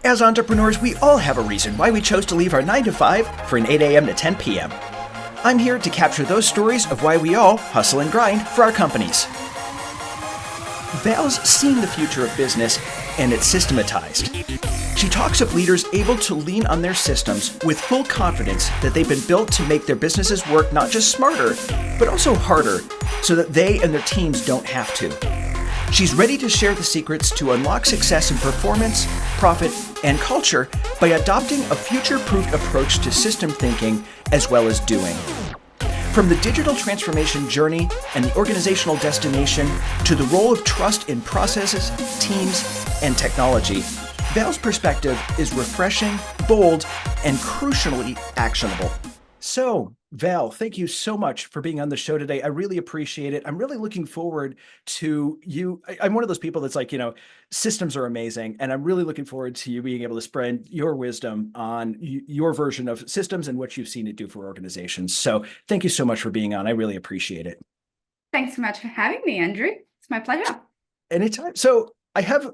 As entrepreneurs, we all have a reason why we chose to leave our 9 to 5 for an 8 a.m. to 10 p.m. I'm here to capture those stories of why we all hustle and grind for our companies. Val's seeing the future of business, and it's systematized. She talks of leaders able to lean on their systems with full confidence that they've been built to make their businesses work not just smarter, but also harder, so that they and their teams don't have to. She's ready to share the secrets to unlock success in performance, profit, and culture by adopting a future-proofed approach to system thinking as well as doing. From the digital transformation journey and the organizational destination to the role of trust in processes, teams, and technology, Val's perspective is refreshing, bold, and crucially actionable. So, Val, thank you so much for being on the show today. I really appreciate it. I'm really looking forward to you. I'm one of those people that's like, systems are amazing. And I'm really looking forward to you being able to spread your wisdom on your version of systems and what you've seen it do for organizations. So thank you so much for being on. I really appreciate it. Thanks so much for having me, Andrew. It's my pleasure. Anytime. So I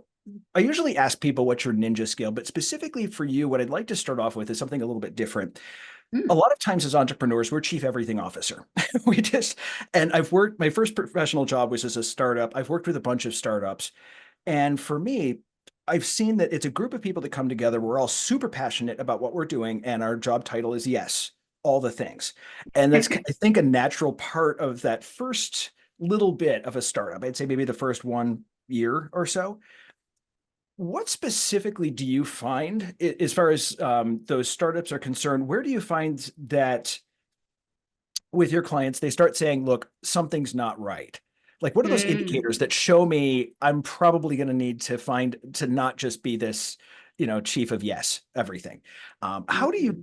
usually ask people what's your ninja skill, but specifically for you, what I'd like to start off with is something a little bit different. A lot of times as entrepreneurs, we're chief everything officer. And my first professional job was as a startup. I've worked with a bunch of startups. And for me, I've seen that it's a group of people that come together. We're all super passionate about what we're doing. And our job title is yes, all the things. And that's, I think, a natural part of that first little bit of a startup. I'd say maybe the first 1 year or so. What specifically do you find as far as those startups are concerned? Where do you find that with your clients, they start saying, look, something's not right? Like, what are those indicators that show me I'm probably going to need to not just be this, chief of yes, everything? How do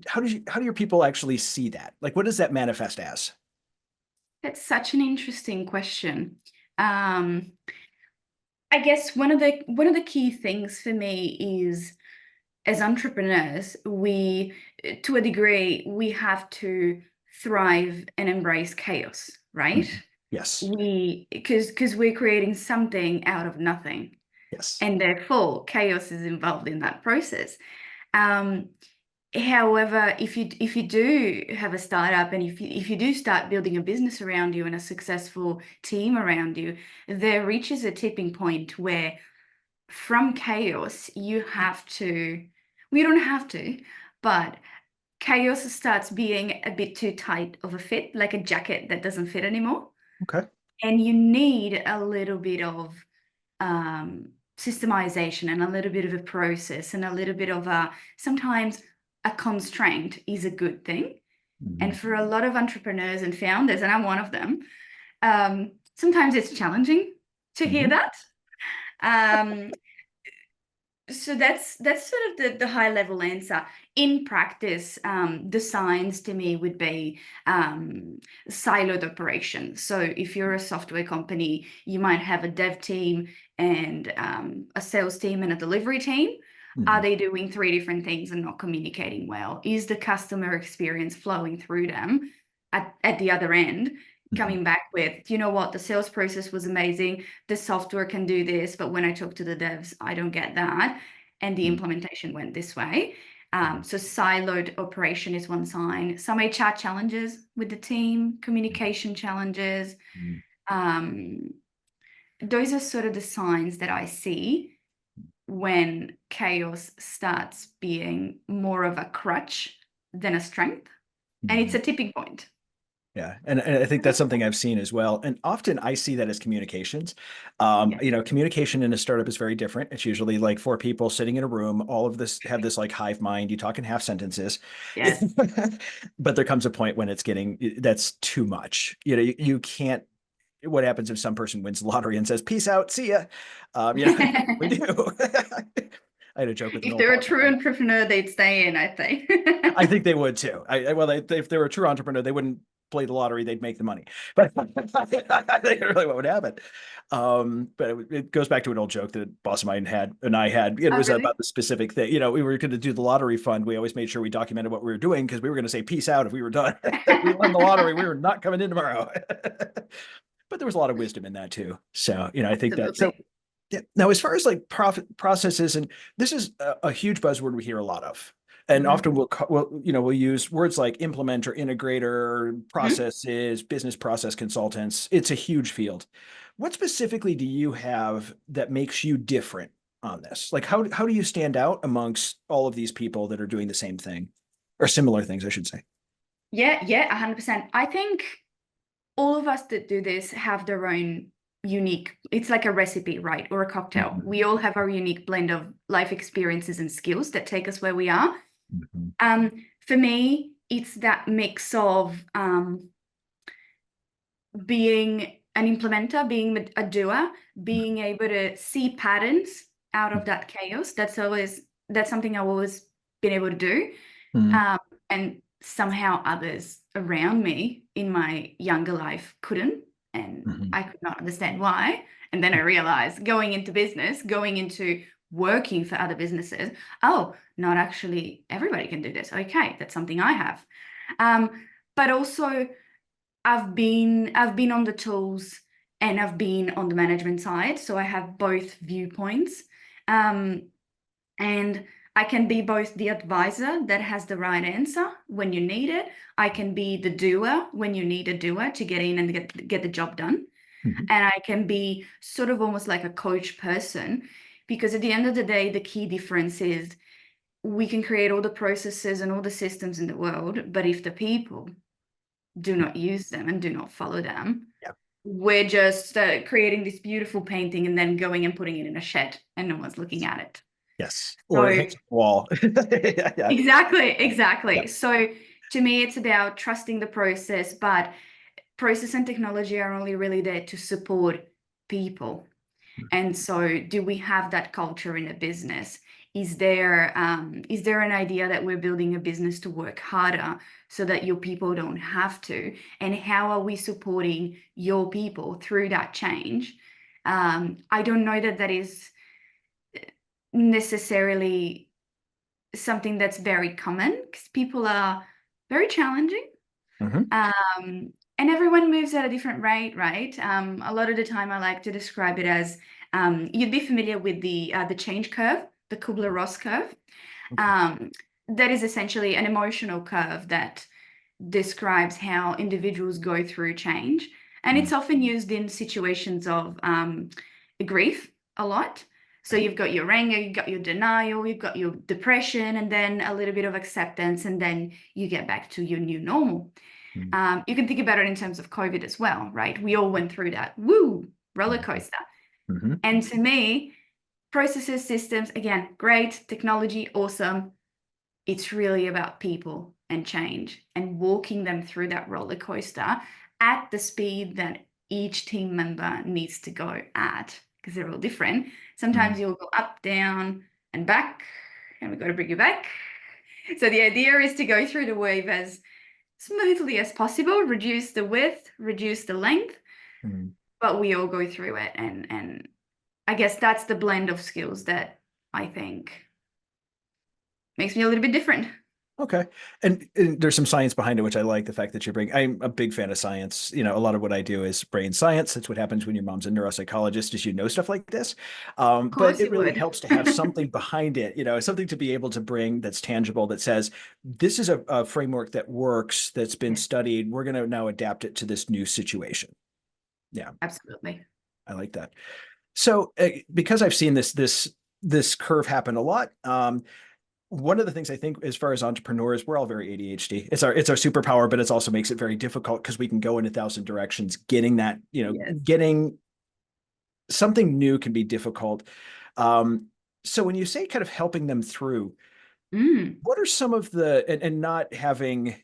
your people actually see that? Like, what does that manifest as? That's such an interesting question. I guess one of the key things for me is, as entrepreneurs, to a degree, we have to thrive and embrace chaos, right? Yes. Because we're creating something out of nothing, Yes. and therefore chaos is involved in that process. However, if you do have a startup and if you do start building a business around you and a successful team around you, there reaches a tipping point where from chaos we don't have to, but chaos starts being a bit too tight of a fit, like a jacket that doesn't fit anymore. Okay. And you need a little bit of systemization and a little bit of a process and a little bit of sometimes a constraint is a good thing. And for a lot of entrepreneurs and founders, and I'm one of them, sometimes it's challenging to hear that. So that's sort of the high level answer. In practice, the signs to me would be siloed operation. So if you're a software company, you might have a dev team and a sales team and a delivery team. Are they doing 3 different things and not communicating well? Is the customer experience flowing through them at the other end? Coming back with, you know what, the sales process was amazing. The software can do this, but when I talk to the devs, I don't get that. And the implementation went this way. So siloed operation is one sign. Some HR challenges with the team, communication challenges. Those are sort of the signs that I see when chaos starts being more of a crutch than a strength. And it's a tipping point. Yeah. And I think that's something I've seen as well. And often I see that as communications. Communication in a startup is very different. It's usually like 4 people sitting in a room, all of this have this like hive mind. You talk in half sentences. Yes. But there comes a point when that's too much. You can't. What happens if some person wins the lottery and says, peace out, see ya? We do. I had a joke with an If old they're a partner. true entrepreneur, they'd stay in, I think. I think they would too. If they were a true entrepreneur, they wouldn't play the lottery, they'd make the money. But I think really what would happen. But it goes back to an old joke that a boss of mine had and I had. It was really? about the specific thing. We were going to do the lottery fund. We always made sure we documented what we were doing because we were going to say peace out if we were done. We won the lottery. We were not coming in tomorrow. But there was a lot of wisdom in that too. So, I think that. So, Absolutely. Yeah. Now, as far as like profit processes, and this is a huge buzzword we hear a lot of, and Hmm. often we'll use words like implementer, integrator, Hmm. processes, business process consultants. It's a huge field. What specifically do you have that makes you different on this? Like, how do you stand out amongst all of these people that are doing the same thing or similar things, I should say? Yeah, yeah, 100%. I think all of us that do this have their own unique, it's like a recipe, right? Or a cocktail. Mhm. We all have our unique blend of life experiences and skills that take us where we are. Mhm. For me, it's that mix of being an implementer, being a doer, being able to see patterns out of that chaos. That's something I've always been able to do. Mhm. Um, and somehow others around me in my younger life couldn't, and Mhm. I could not understand why. And then I realized going into business, going into working for other businesses, oh, not actually everybody can do this. Okay, that's something I have. Um, but also I've been on the tools and I've been on the management side, so I have both viewpoints. Um, and I can be both the advisor that has the right answer when you need it. I can be the doer when you need a doer to get in and get the job done. Mhm. And I can be sort of almost like a coach person, because at the end of the day, the key difference is we can create all the processes and all the systems in the world, but if the people do not use them and do not follow them, Yeah. we're just creating this beautiful painting and then going and putting it in a shed and no one's looking at it. Yes. Or it So hangs on the wall. Yeah. Yeah. exactly, Yeah. exactly. So to me, it's about trusting the process, but process and technology are only really there to support people. And so, do we have that culture in a business? Is there an idea that we're building a business to work harder so that your people don't have to? And how are we supporting your people through that change? I don't know that that is necessarily something that's very common because people are very challenging. Mhm. And everyone moves at a different rate, right? A lot of the time, I like to describe it as you'd be familiar with the change curve, the Kubler-Ross curve. Okay. Um, that is essentially an emotional curve that describes how individuals go through change, and Mhm. it's often used in situations of grief a lot. So you've got your anger, you've got your denial, you've got your depression, and then a little bit of acceptance, and then you get back to your new normal. Mhm. You can think about it in terms of COVID as well, right? We all went through that roller coaster. Mhm. And to me, processes, systems, again, great, technology, awesome. It's really about people and change and walking them through that roller coaster at the speed that each team member needs to go at, because they're all different. Mhm. Sometimes you'll go up, down, and back, and we've got to bring you back. So the idea is to go through the wave as smoothly as possible, reduce the width, reduce the length, Mhm. but we all go through it. And I guess that's the blend of skills that I think makes me a little bit different. Okay. And there's some science behind it, which I like the fact that you bring. I'm a big fan of science. A lot of what I do is brain science. That's what happens when your mom's a neuropsychologist, is you know stuff like this. Of But course it you really would. helps to have something behind it, something to be able to bring that's tangible that says, this is a framework that works, that's been Yeah, studied. We're going to now adapt it to this new situation. Yeah, absolutely. I like that. So because I've seen this curve happen a lot, one of the things I think as far as entrepreneurs, we're all very ADHD. It's our superpower, but it also makes it very difficult because we can go in a thousand directions. Yes. Getting something new can be difficult. So when you say kind of helping them through, Mm, what are some of and not having,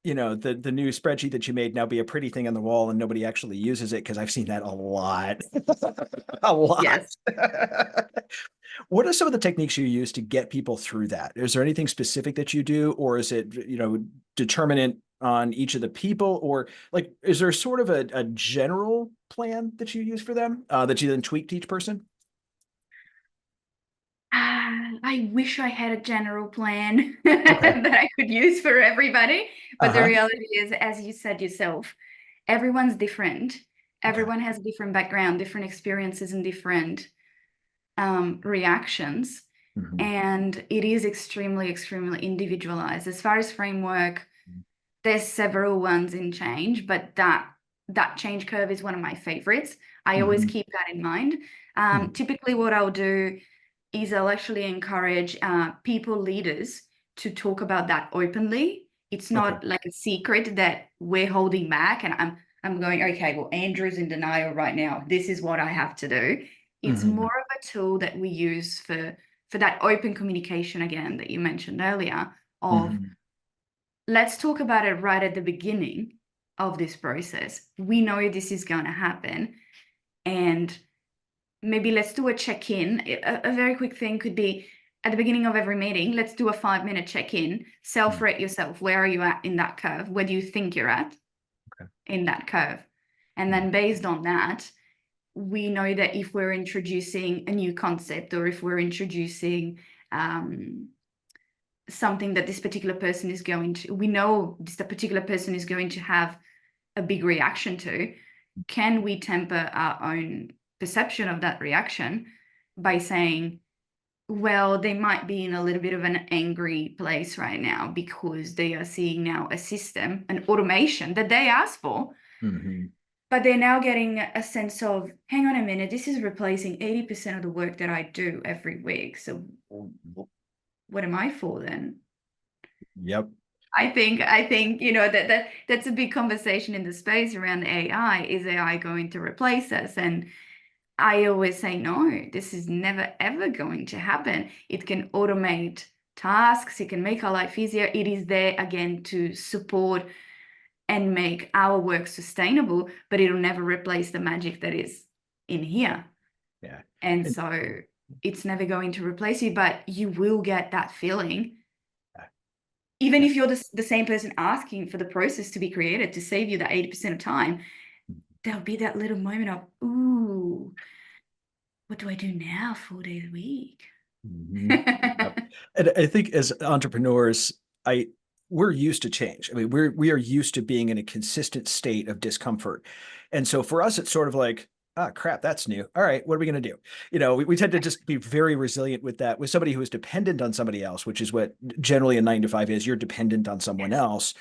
the new spreadsheet that you made now be a pretty thing on the wall and nobody actually uses it, because I've seen that a lot. A lot. yes. What are some of the techniques you use to get people through that? Is there anything specific that you do, or is it, determinant on each of the people, or like, is there sort of a general plan that you use for them that you then tweak to each person? I wish I had a general plan Okay. that I could use for everybody. But the Uh-huh. reality is, as you said yourself, everyone's different. Okay. Everyone has a different background, different experiences, and different reactions, Mm-hmm. and it is extremely, extremely individualized. As far as framework, there's several ones in change, but that change curve is one of my favorites. I always Mm-hmm. keep that in mind. Mm-hmm. Typically, what I'll do is I'll actually encourage people leaders to talk about that openly. It's Okay. not like a secret that we're holding back, and I'm going, okay, well, Andrew's in denial right now. This is what I have to do. It's Mm-hmm. more of a tool that we use for that open communication again that you mentioned earlier of Mm-hmm. let's talk about it right at the beginning of this process. We know this is going to happen, and maybe let's do a check-in. A very quick thing could be at the beginning of every meeting, let's do a 5-minute check-in, self-rate yourself. Where are you at in that curve? Where do you think you're at Okay. in that curve? And Mm-hmm. then based on that, we know that if we're introducing a new concept, or if we're introducing something that this particular person is going to, we know this particular person is going to have a big reaction to, can we temper our own perception of that reaction by saying, well, they might be in a little bit of an angry place right now because they are seeing now a system, an automation that they asked for, Mm-hmm. but they're now getting a sense of, hang on a minute, this is replacing 80% of the work that I do every week. So what am I for then? Yep. I think that's a big conversation in the space around AI. Is AI going to replace us? And I always say no, this is never ever going to happen. It can automate tasks, it can make our life easier. It is there again to support and make our work sustainable, but it'll never replace the magic that is in here. Yeah. And And so it's never going to replace you, but you will get that feeling even yeah. if you're the same person asking for the process to be created to save you that 80% of time, there'll be that little moment of, ooh, what do I do now 4 days a week? Mm-hmm. Yep. And I think as entrepreneurs, I we're used to change. I mean, we are used to being in a consistent state of discomfort. And so for us, it's sort of like, ah, crap, that's new. All right, what are we going to do? We tend to just be very resilient with that. With somebody who is dependent on somebody else, which is what generally a 9 to 5 is, you're dependent on someone Yes, else.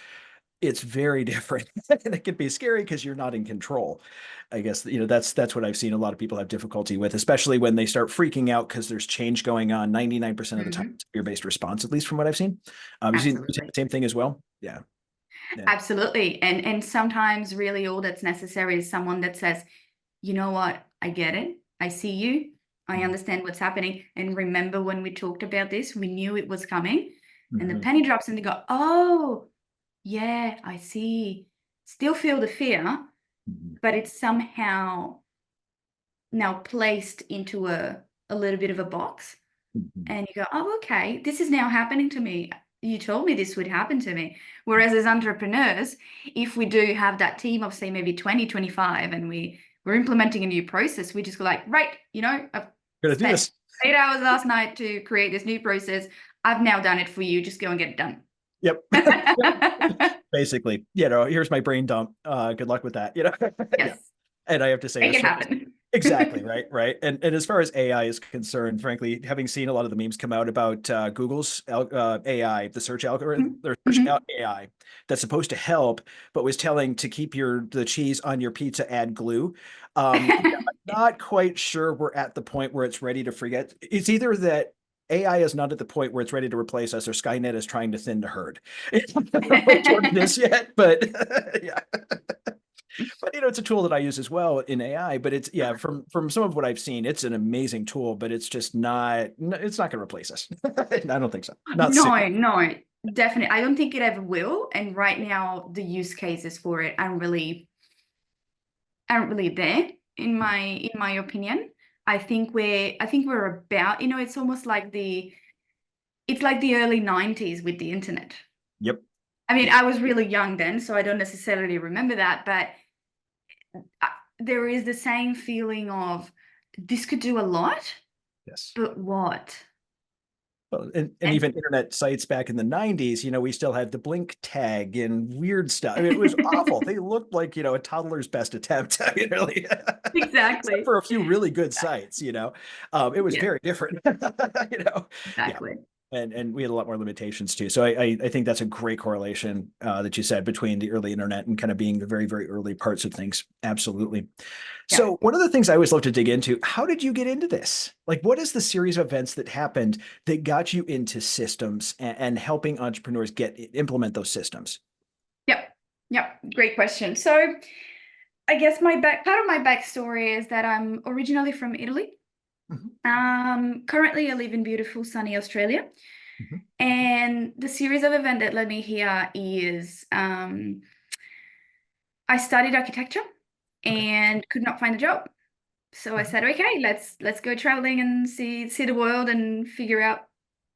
It's very different. And it can be scary because you're not in control. I guess that's what I've seen a lot of people have difficulty with, especially when they start freaking out because there's change going on. 99% of the time, hmm, it's fear-based response, at least from what I've seen. You seen the absolutely. same thing as well? Yeah. Yeah. Absolutely. And sometimes really all that's necessary is someone that says, you know what, I get it. I see you. I understand what's happening. And remember when we talked about this, we knew it was coming. And the Mm-hmm. penny drops and they go, oh, yeah, I see. Still feel the fear, Mm-hmm. but it's somehow now placed into a little bit of a box. Mm-hmm. And you go, oh, okay, this is now happening to me. You told me this would happen to me. Whereas as entrepreneurs, if we do have that team of say maybe 20, 25, and we're implementing a new process, we just go like, right, I've Gonna do spent this. 8 hours last night to create this new process. I've now done it for you. Just go and get it done. Yep. Basically, here's my brain dump. Good luck with that. Yeah. Yes, And I have to say, make as it far as happen. exactly, right, right. And as far as AI is concerned, frankly, having seen a lot of the memes come out about Google's AI, the search algorithm, their search Mhm. AI that's supposed to help, but was telling to keep the cheese on your pizza, add glue. Yeah, I'm not quite sure we're at the point where it's ready to forget. It's either that AI is not at the point where it's ready to replace us, or Skynet is trying to thin the herd. I don't know which one it is yet, but yeah. But it's a tool that I use as well in AI. But it's yeah, from some of what I've seen, it's an amazing tool, but it's just not. It's not going to replace us. I don't think so. Not soon. No, no, definitely. I don't think it ever will. And right now, the use cases for it aren't really there in my opinion. I think we're about, it's like the early 90s with the internet. Yep. I mean, Yeah. I was really young then, so I don't necessarily remember that, but uh, there is the same feeling of this could do a lot, Yes. but what? Well, and And even internet sites back in the 90s, we still had the blink tag and weird stuff. I mean, it was awful. They looked like, a toddler's best attempt, really. Except exactly. for a few really good sites, it was Yeah, very different, yeah. exactly. And we had a lot more limitations too. So I think that's a great correlation that you said between the early internet and kind of being the very, very early parts of things. Absolutely. Yeah. So one of the things I always love to dig into, how did you get into this? Like, what is the series of events that happened that got you into systems and helping entrepreneurs implement those systems? Yep. Yep. Great question. So I guess part of my backstory is that I'm originally from Italy. Mhm, Currently I live in beautiful sunny Australia. mhm. And the series of events that led me here is I studied architecture Okay. and could not find a job. So I Mhm, said, okay, let's go traveling and see the world and figure out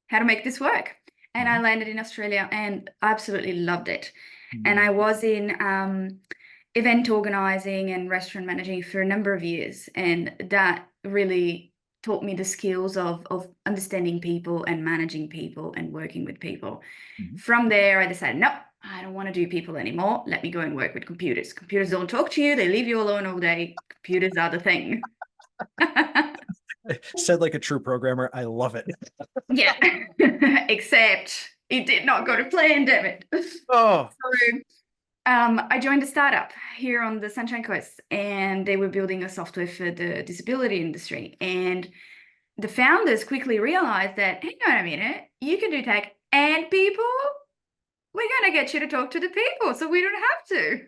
how to make this work. And I mhm, landed in Australia and absolutely loved it. And mhm, I was in event organizing and restaurant managing for a number of years. And that really taught me the skills of understanding people and managing people and working with people. mhm. From there, I decided, no, I don't want to do people anymore. Let me go and work with computers. Computers don't talk to you, they leave you alone all day. Computers are the thing. Said like a true programmer. I love it. Yeah, except it did not go to plan, damn it. Oh. So I joined a startup here on the Sunshine Coast, and they were building a software for the disability industry. And the founders quickly realized that, hang on a minute, you can do tech and people. We're going to get you to talk to the people so we don't have to.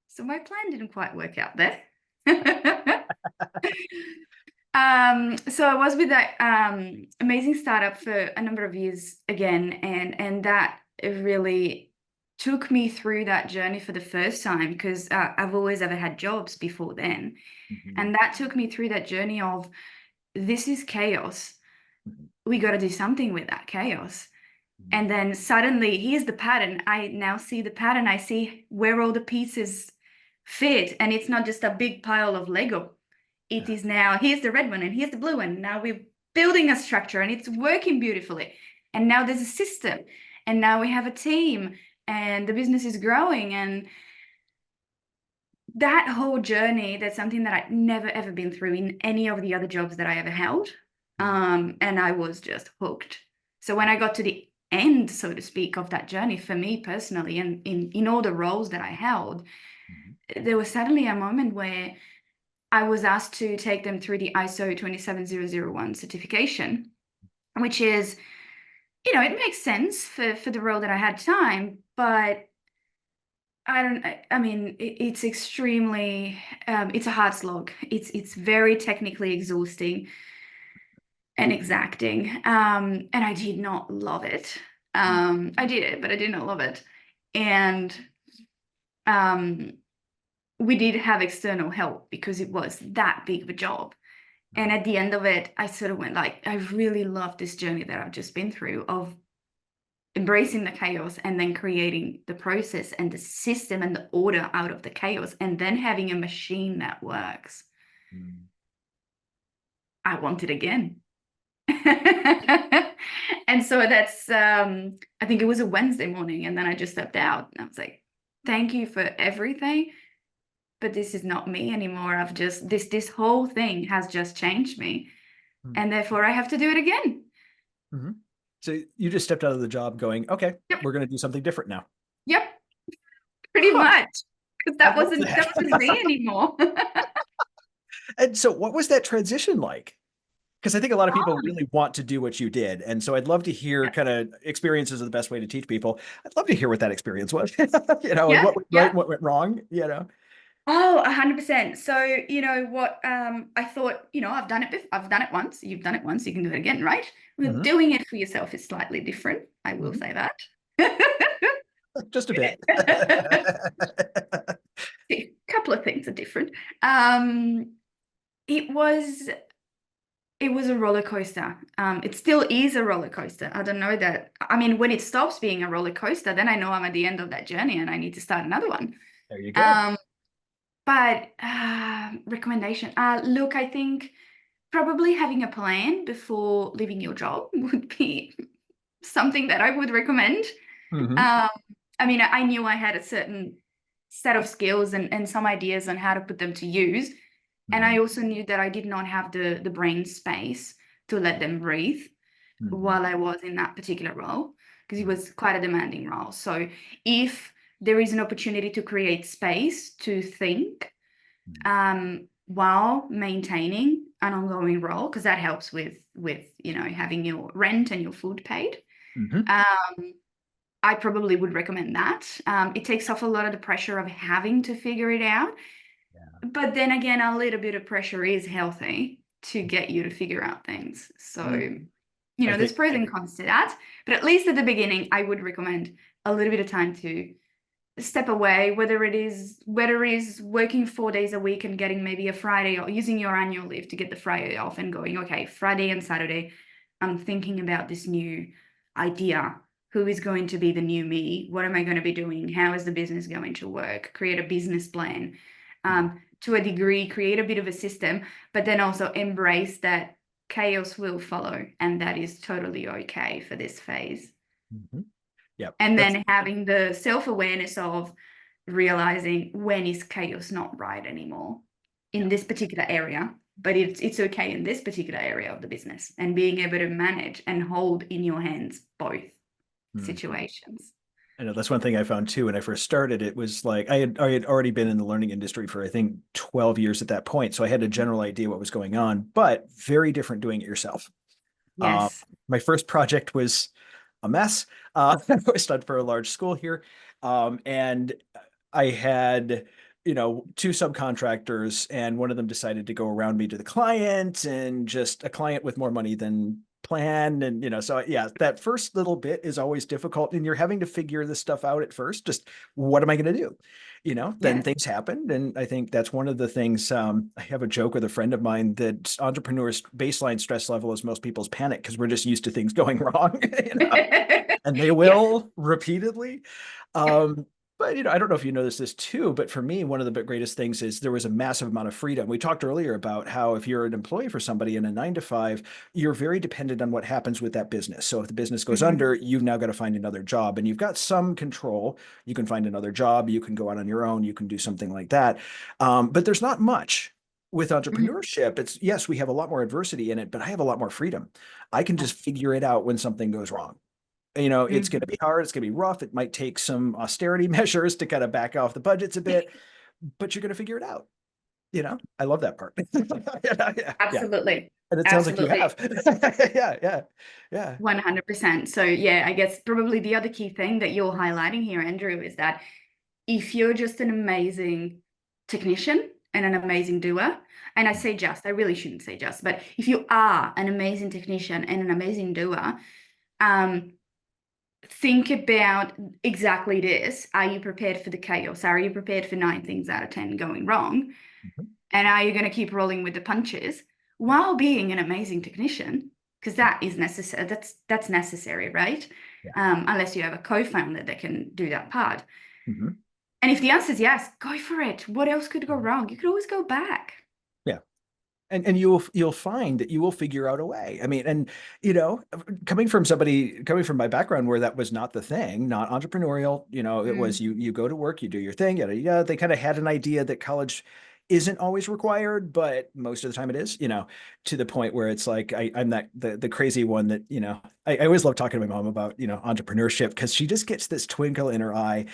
So my plan didn't quite work out there. So I was with that amazing startup for a number of years again, and that really took me through that journey for the first time because I've always ever had jobs before then, Mhm, and that took me through that journey of this is chaos. mhm, We got to do something with that chaos. mhm. And then suddenly, here's the pattern. I now see the pattern. I see where all the pieces fit, and it's not just a big pile of Lego. It Yeah. is now, here's the red one and here's the blue one. Now we're building a structure and it's working beautifully. And now there's a system. And now we have a team and the business is growing. And that whole journey, that's something that I'd never ever been through in any of the other jobs that I ever held. Mhm, And I was just hooked. So when I got to the end, so to speak, of that journey for me personally, and in all the roles that I held, mhm, there was suddenly a moment where I was asked to take them through the ISO 27001 certification, which is, it makes sense for the role that I had time, but I mean, it's extremely, it's a hard slog. It's very technically exhausting and exacting. And I did not love it. I did it, but I did not love it. And um, we did have external help because it was that big of a job. And mhm, at the end of it, I sort of went like, I really love this journey that I've just been through of embracing the chaos and then creating the process and the system and the order out of the chaos and then having a machine that works. mhm. I want it again. And so that's I think it was a Wednesday morning and then I just stepped out and I was like, thank you for everything, but this is not me anymore. I've just this whole thing has just changed me Mhm, and therefore I have to do it again. mhm. So you just stepped out of the job going, okay, Yep. we're going to do something different now. Yep. Pretty Huh. much. Because I that love wasn't me that. anymore. And so what was that transition like? Because I think a lot of people Oh, really want to do what you did. And so I'd love to hear yeah. kind of experiences are the best way to teach people. I'd love to hear what that experience was, and Yeah, what went right, yeah. and what went wrong. Oh, 100%. So, you know what, I thought, I've done it once. You've done it once, you can do it again, right? Well, Hmm. doing it for yourself is slightly different. I will Hmm. say that. Just a bit. A couple of things are different. Um, it was it was a roller coaster. It still is a roller coaster. I don't know that. I mean, when it stops being a roller coaster, then I know I'm at the end of that journey and I need to start another one. There you go. Um, but recommendation. Look, I think probably having a plan before leaving your job would be something that I would recommend. Hmm. Um, I mean, I knew I had a certain set of skills and some ideas on how to put them to use. And Hmm. I also knew that I did not have the brain space to let them breathe Hmm. while I was in that particular role, because it was quite a demanding role. So if there is an opportunity to create space to think while maintaining an ongoing role, because that helps with having your rent and your food paid. Hmm. Um, I probably would recommend that. It takes off a lot of the pressure of having to figure it out. Yeah. But then again, a little bit of pressure is healthy to get you to figure out things. So, Mhm. I there's think, pros and cons to that. But at least at the beginning, I would recommend a little bit of time to step away, whether it is working 4 days a week and getting maybe a Friday, or using your annual leave to get the Friday off and going, okay, Friday and Saturday, I'm thinking about this new idea. Who is going to be the new me? What am I going to be doing? How is the business going to work? Create a business plan. To a degree, create a bit of a system, but then also embrace that chaos will follow, and that is totally okay for this phase. Mhm. Yeah, And that's, then having the self-awareness of realizing when is chaos not right anymore yeah. in this particular area, but it's okay in this particular area of the business, and being able to manage and hold in your hands both Mhm. situations. I know that's one thing I found too. When I first started, it was like I had already been in the learning industry for I think 12 years at that point. So I had a general idea what was going on, but very different doing it yourself. Uh, Yes. my first project was a mess. I studied for a large school here. And I had, two subcontractors, and one of them decided to go around me to the client, and just a client with more money than planned. And, so yeah, that first little bit is always difficult. And you're having to figure this stuff out at first. Just what am I going to do? Then Yes. things happened. And I think that's one of the things. I have a joke with a friend of mine that entrepreneurs' baseline stress level is most people's panic because we're just used to things going wrong, and they Yes. will repeatedly. Yep. Um, but I don't know if you noticed this too, but for me, one of the greatest things is there was a massive amount of freedom. We talked earlier about how if you're an employee for somebody in a 9 to 5, you're very dependent on what happens with that business. So if the business goes Mhm. under, you've now got to find another job, and you've got some control. You can find another job, you can go out on your own, you can do something like that. But there's not much with Mhm. entrepreneurship. It's yes, we have a lot more adversity in it, but I have a lot more freedom. I can just figure it out when something goes wrong. It's going to Mhm. be hard. It's going to be rough. It might take some austerity measures to kind of back off the budgets a bit, but you're going to figure it out. I love that part. Yeah, yeah, yeah. Absolutely. And it sounds like you Absolutely. have. Yeah, yeah, yeah. 100%. So yeah, I guess probably the other key thing that you're highlighting here, Andrew, is that if you're just an amazing technician and an amazing doer, and I really shouldn't say just, but if you are an amazing technician and an amazing doer, um, think about exactly this. Are you prepared for the chaos? Are you prepared for 9 things out of 10 going wrong? Mhm. And are you going to keep rolling with the punches while being an amazing technician? Because that is necessary. That's necessary, right? Yeah. Unless you have a co-founder that can do that part. Mhm. And if the answer is yes, go for it. What else could go wrong? You could always go back. Yeah. And you'll find that you will figure out a way. I mean, and you know, coming from my background where that was not the thing, not entrepreneurial, it was Mm. you go to work, you do your thing, yada yada. They kind of had an idea that college isn't always required, but most of the time it is, to the point where it's like I'm that the crazy one that, I always love talking to my mom about, entrepreneurship because she just gets this twinkle in her eye.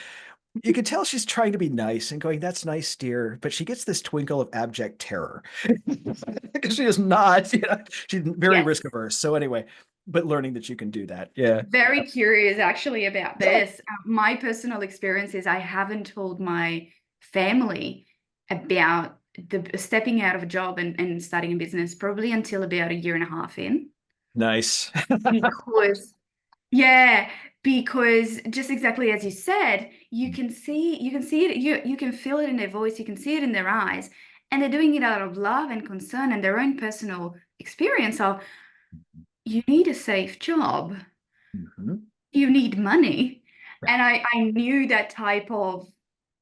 You can tell she's trying to be nice and going, "That's nice, dear," but she gets this twinkle of abject terror because she is not, she's very Yes. risk averse. So anyway, but learning that you can do that, yeah, Very curious actually about yeah, this. My personal experience is I haven't told my family about the stepping out of a job and starting a business probably until about a year and a half in. nice. Because yeah, because just exactly as you said, you can see it, you can feel it in their voice, you can see it in their eyes, and they're doing it out of love and concern and their own personal experience of you need a safe job, Mhm. you need money. Yeah. And I knew that type of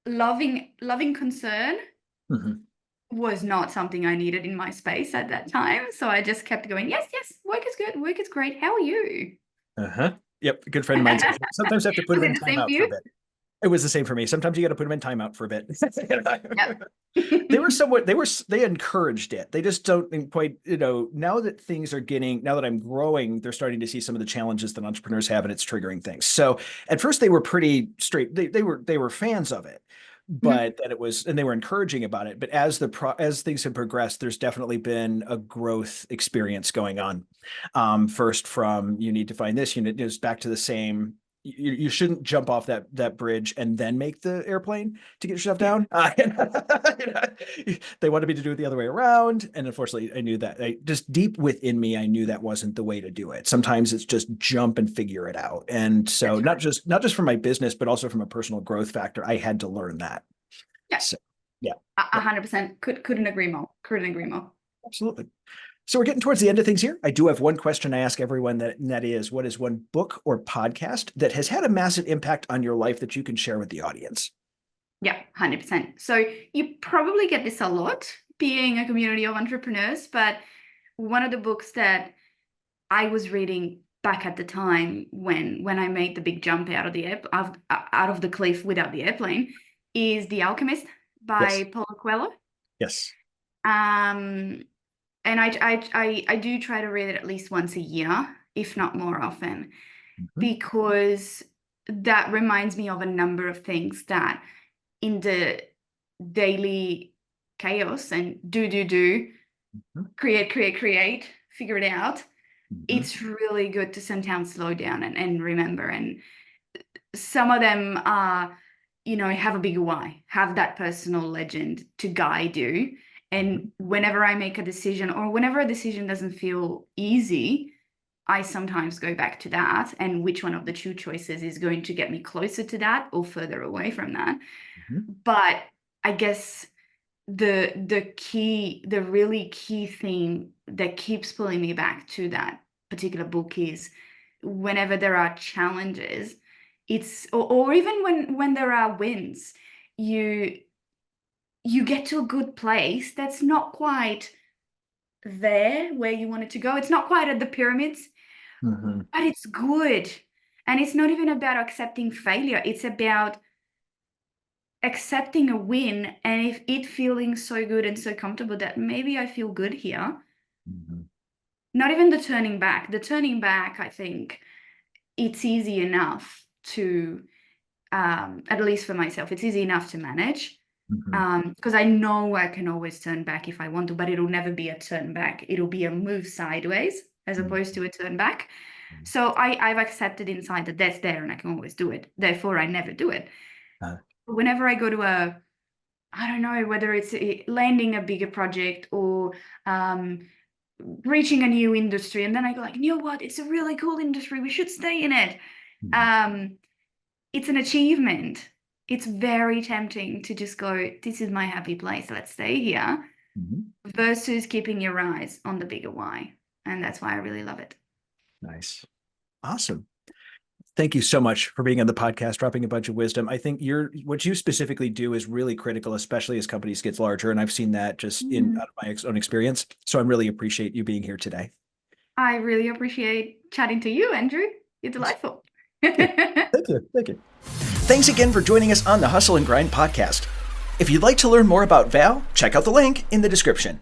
loving concern Mhm. was not something I needed in my space at that time. So I just kept going, yes, yes, work is good, work is great. How are you? Uh-huh. Yep, a good friend of mine says sometimes I have to put Was him in it the same for timeout for a you? bit. It was the same for me. Sometimes you got to put them in timeout for a bit. Yep. They were somewhat, they encouraged it. They just don't quite, now that things are getting, now that I'm growing, they're starting to see some of the challenges that entrepreneurs have and it's triggering things. So at first they were pretty straight. They were fans of it, Mhm. but that it was, and they were encouraging about it. But as things have progressed, there's definitely been a growth experience going on. First from you need to find this unit, just back to the same, you shouldn't jump off that bridge and then make the airplane to get yourself Yeah, down. They wanted me to do it the other way around, and unfortunately, I knew that. Just deep within me, I knew that wasn't the way to do it. Sometimes it's just jump and figure it out. And so, that's not right. just from my business, but also from a personal growth factor, I had to learn that. Yeah, So, yeah, yeah, 100%. Couldn't agree more. Couldn't agree more. absolutely. So we're getting towards the end of things here. I do have one question I ask everyone, that is, what is one book or podcast that has had a massive impact on your life that you can share with the audience? Yeah, 100%. So you probably get this a lot being a community of entrepreneurs, but one of the books that I was reading back at the time when I made the big jump out of out of the cliff without the airplane is The Alchemist Yes. by Paulo Coelho. Yes. Um, and I do try to read it at least once a year, if not more often, Mhm. because that reminds me of a number of things that in the daily chaos and do, Mhm. create, figure it out. Mhm. It's really good to sometimes slow down and remember. And some of them are, have a bigger why, have that personal legend to guide you. And Mhm. whenever I make a decision or whenever a decision doesn't feel easy, I sometimes go back to that and which one of the two choices is going to get me closer to that or further away from that. Mhm. But I guess the really key theme that keeps pulling me back to that particular book is whenever there are challenges, or even when there are wins, you you get to a good place that's not quite there where you want it to go. It's not quite at the pyramids, Mhm. but it's good. And it's not even about accepting failure. It's about accepting a win and if it feeling so good and so comfortable that maybe I feel good here. Mhm. Not even the turning back. The turning back, I think it's easy enough to, at least for myself, it's easy enough to manage. Mhm. Because I know I can always turn back if I want to, but it'll never be a turn back. It'll be a move sideways as opposed to a turn back. So I've accepted inside that that's there and I can always do it. Therefore, I never do it. Uh, Whenever I go to I don't know, whether it's landing a bigger project or um, reaching a new industry, and then I go like, you know what? It's a really cool industry. We should stay in it. mhm. Um, it's an achievement. It's very tempting to just go, this is my happy place. Let's stay here, Mhm. versus keeping your eyes on the bigger why. And that's why I really love it. Nice. Awesome. Thank you so much for being on the podcast, dropping a bunch of wisdom. I think what you specifically do is really critical, especially as companies get larger. And I've seen that just in Mm. out of my own experience. So I really appreciate you being here today. I really appreciate chatting to you, Andrew. You're delightful. Thank you. Thank you. Thank you. Thanks again for joining us on the Hustle and Grind podcast. If you'd like to learn more about Val, check out the link in the description.